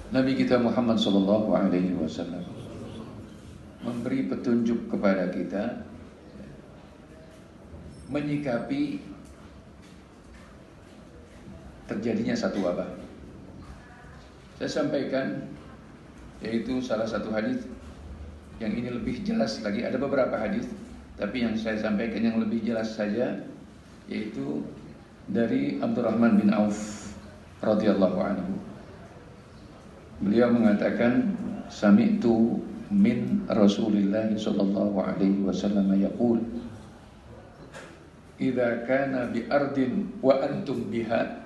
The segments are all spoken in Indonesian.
Nabi kita Muhammad sallallahu alaihi wasallam memberi petunjuk kepada kita menyikapi terjadinya satu wabah. Saya sampaikan yaitu salah satu hadis yang ini lebih jelas lagi. Ada beberapa hadis, tapi yang saya sampaikan yang lebih jelas saja yaitu dari Abdurrahman bin Auf radhiyallahu anhu. Beliau mengatakan, sami'tu min Rasulillah sallallahu alaihi wasallam yaqul, idza kana bi ardin wa antum biha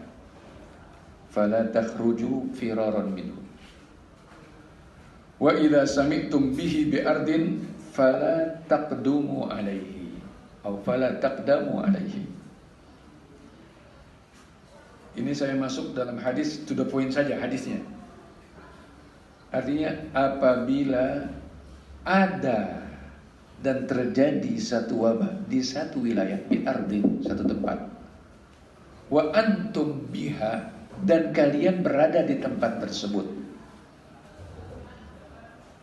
fala takhruju firaran minhu, wa idza sami'tum bihi bi ardin fala taqdumu alaihi atau fala taqdamu alaihi. Ini saya masuk dalam hadis to the point saja hadisnya. Artinya apabila ada dan terjadi satu wabah di satu wilayah, di ardin, satu tempat, wa antum biha, dan kalian berada di tempat tersebut,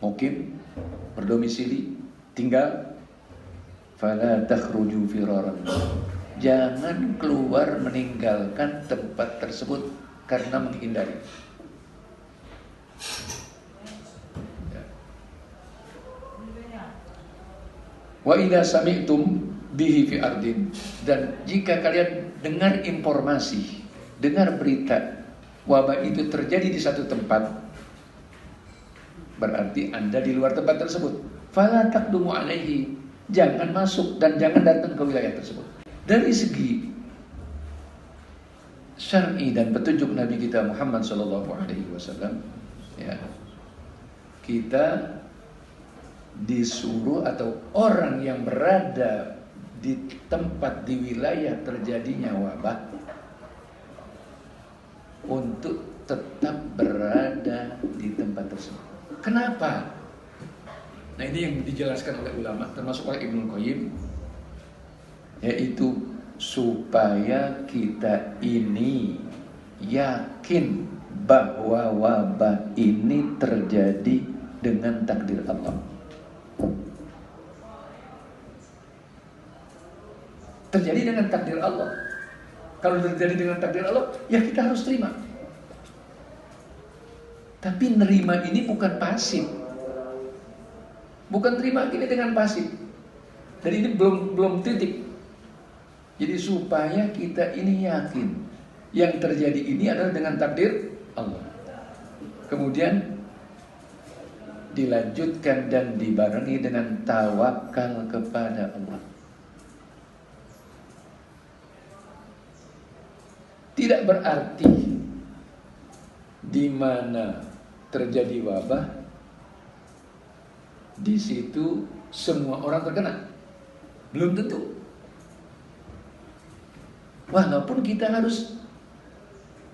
mukim, berdomisili, tinggal, fala takhruju firaran, jangan keluar meninggalkan tempat tersebut karena menghindari. Wa idza sami'tum bihi fi ardin, dan jika kalian dengar informasi, dengar berita wabah itu terjadi di satu tempat, berarti Anda di luar tempat tersebut. Fala taqdumu alaihi, jangan masuk dan jangan datang ke wilayah tersebut. Dari segi syar'i dan petunjuk Nabi kita Muhammad sallallahu alaihi wasallam, ya, kita disuruh atau orang yang berada di tempat di wilayah terjadinya wabah untuk tetap berada di tempat tersebut. Kenapa? Nah, ini yang dijelaskan oleh ulama termasuk oleh Ibnu Qayyim, yaitu supaya kita ini yakin bahwa wabah ini terjadi dengan takdir Allah. Terjadi dengan takdir Allah. Kalau terjadi dengan takdir Allah, ya kita harus terima. Tapi nerima ini bukan pasif. Bukan terima ini dengan pasif. Dan ini belum titik. Jadi supaya kita ini yakin yang terjadi ini adalah dengan takdir Allah. Kemudian dilanjutkan dan dibarengi dengan tawakal kepada Allah. Tidak berarti di mana terjadi wabah di situ semua orang terkena. Belum tentu. Walaupun kita harus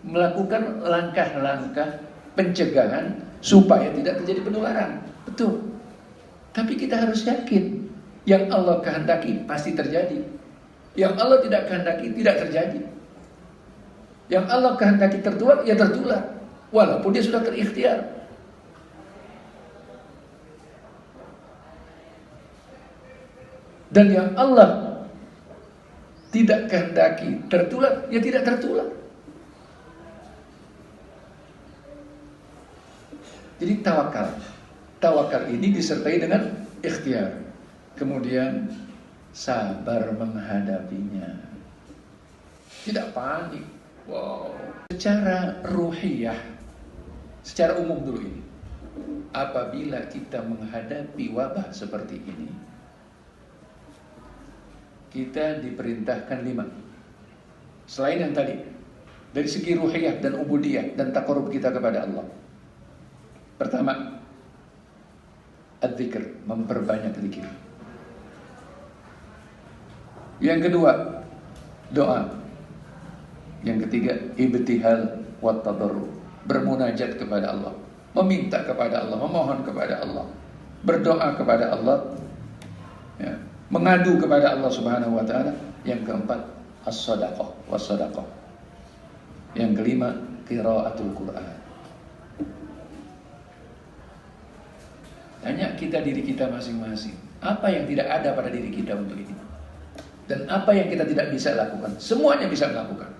melakukan langkah-langkah pencegahan supaya tidak terjadi penularan. Betul. Tapi kita harus yakin yang Allah kehendaki pasti terjadi. Yang Allah tidak kehendaki tidak terjadi. Yang Allah kehendaki tertular, ya tertular, walaupun dia sudah terikhtiar. Dan yang Allah tidak kehendaki tertular, ya tidak tertular. Jadi tawakal. Tawakal ini disertai dengan ikhtiar. Kemudian sabar menghadapinya. Tidak panik. Wow. Secara ruhiyah, secara umum dulu ini, apabila kita menghadapi wabah seperti ini, kita diperintahkan 5. Selain yang tadi, dari segi ruhiyah dan ubudiyah dan taqarrub kita kepada Allah. Pertama, adzikr, memperbanyak zikir. Yang kedua, doa. Yang ketiga, ibtihal wa tadarru, bermunajat kepada Allah, meminta kepada Allah, memohon kepada Allah, berdoa kepada Allah, ya, mengadu kepada Allah Subhanahu wa taala. Yang keempat, as-shadaqah was-shadaqah. Yang kelima, qiraatul Quran. Tanya kita diri kita masing-masing. Apa yang tidak ada pada diri kita untuk ini? Dan apa yang kita tidak bisa lakukan? Semuanya bisa melakukan.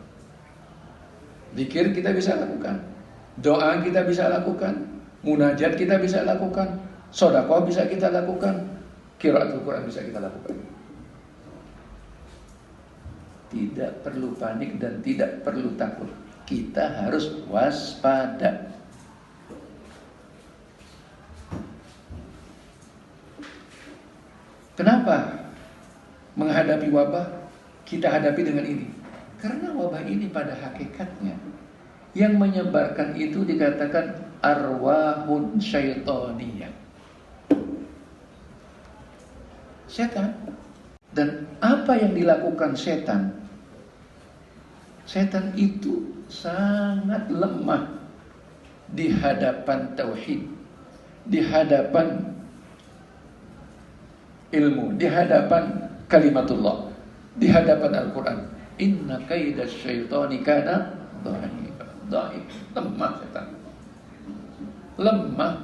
Zikir kita bisa lakukan. Doa kita bisa lakukan. Munajat kita bisa lakukan. Sedekah bisa kita lakukan. Qiraatul Quran bisa kita lakukan. Tidak perlu panik dan tidak perlu takut. Kita harus waspada. Kenapa menghadapi wabah kita hadapi dengan ini? Karena wabah ini pada hakikatnya yang menyebarkan itu dikatakan arwahun syaitaniyah, setan. Dan apa yang dilakukan setan? Setan itu sangat lemah di hadapan tauhid, di hadapan ilmu, di hadapan kalimatullah, di hadapan Al-Quran. Inna kaidas syaitani kana dhaif. Lemah setan. Lemah.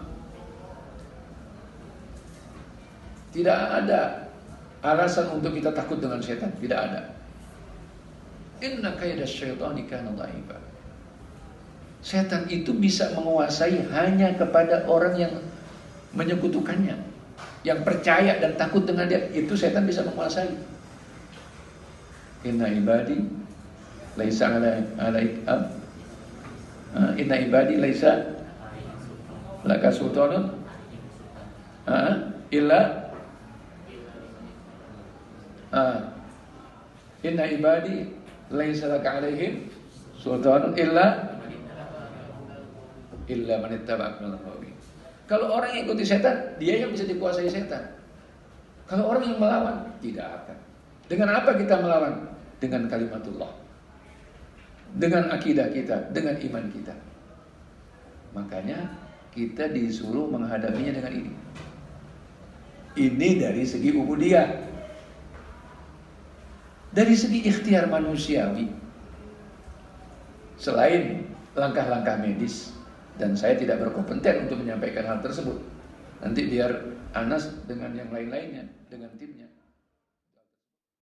Tidak ada alasan untuk kita takut dengan setan. Tidak ada. Inna kaidas syaitani kana dhaif. Setan itu bisa menguasai hanya kepada orang yang menyekutukannya, yang percaya dan takut dengan dia. Itu setan bisa menguasai. Inna ibadi laisa alaika inna ibadi laisa laka sultanun illa inna ibadi laisa laka alaihim sultanun illa man ittaba'aka minal ghawin. Kalau orang yang ikuti setan, dia yang bisa dikuasai setan. Kalau orang yang melawan, tidak akan. Dengan apa kita melawan? Dengan kalimatullah, dengan akidah kita, dengan iman kita. Makanya kita disuruh menghadapinya dengan ini. Ini dari segi ubudiyah. Dari segi ikhtiar manusiawi, selain langkah-langkah medis, dan saya tidak berkompeten untuk menyampaikan hal tersebut. Nanti biar Anas dengan yang lain-lainnya, dengan timnya.